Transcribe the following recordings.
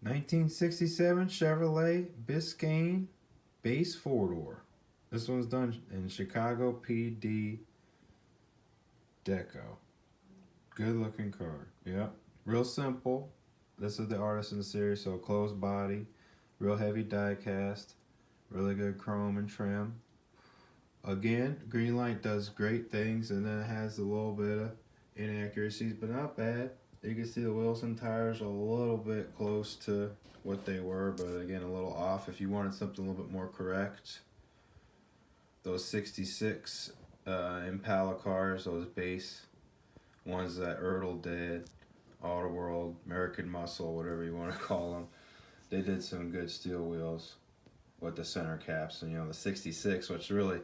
1967 Chevrolet Biscayne base 4-door. This one's done in Chicago PD Deco. Good looking car. Yep. Real simple. This is the Artisan series, so closed body, real heavy diecast, really good chrome and trim. Again, Greenlight does great things, and then it has a little bit of inaccuracies, but not bad. You can see the wheels and tires are a little bit close to what they were, but again, a little off. If you wanted something a little bit more correct, those 66 Impala cars, those base ones that Ertl did, Auto World, American Muscle, whatever you want to call them, they did some good steel wheels with the center caps. And you know, the 66, which really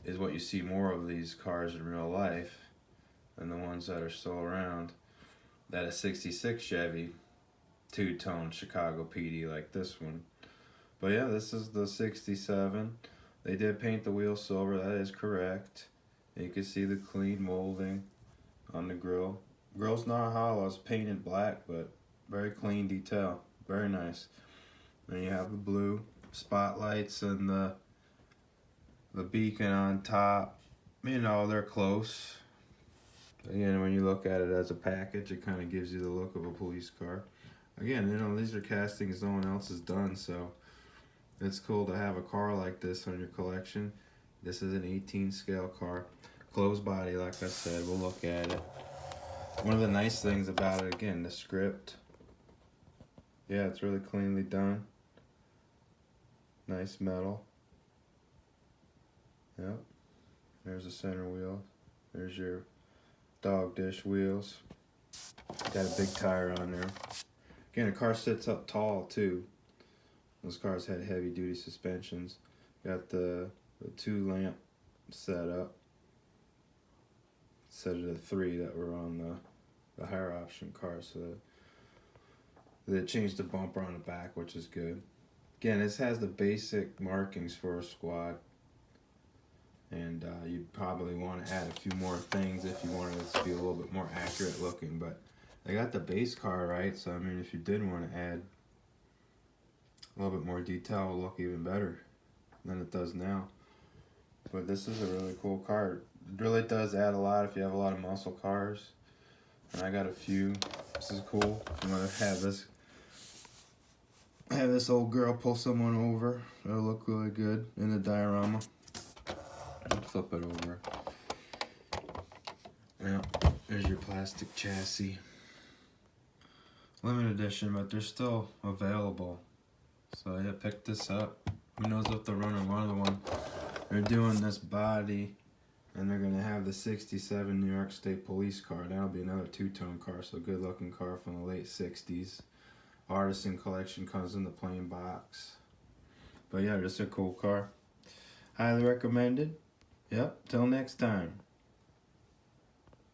is what you see more of these cars in real life than the ones that are still around. That a 66 Chevy two-tone Chicago PD like this one. But yeah, this is the 67. They did paint the wheels silver, that is correct. And you can see the clean molding on the grill. Grill's not hollow, it's painted black, but very clean detail. Very nice. Then you have the blue spotlights and the beacon on top. You know, they're close. Again, when you look at it as a package, it kind of gives you the look of a police car. Again, you know, these are castings no one else has done, so it's cool to have a car like this on your collection. This is an 18 scale car. Closed body, like I said, we'll look at it. One of the nice things about it, again, the script. Yeah, it's really cleanly done. Nice metal. Yep. There's the center wheel. There's your dog dish wheels. Got a big tire on there. Again, the car sits up tall too. Those cars had heavy duty suspensions. Got the 2 lamp set up. Instead of the 3 that were on the higher option car. So they changed the bumper on the back, which is good. Again, this has the basic markings for a squad. And you'd probably want to add a few more things if you wanted it to be a little bit more accurate looking, but they got the base car right, so I mean, if you did want to add a little bit more detail, it will look even better than it does now. But this is a really cool car. It really does add a lot if you have a lot of muscle cars, and I got a few. This is cool. If you want to have this old girl pull someone over, it'll look really good in the diorama. Flip it over. Yeah, there's your plastic chassis. Limited edition, but they're still available. So yeah, pick this up. Who knows if they'll run another one. They're doing this body, and they're gonna have the 67 New York State Police car. That'll be another 2-tone car, so good looking car from the late 60s. Artisan collection comes in the plain box. But yeah, just a cool car. Highly recommended. Yep, till next time.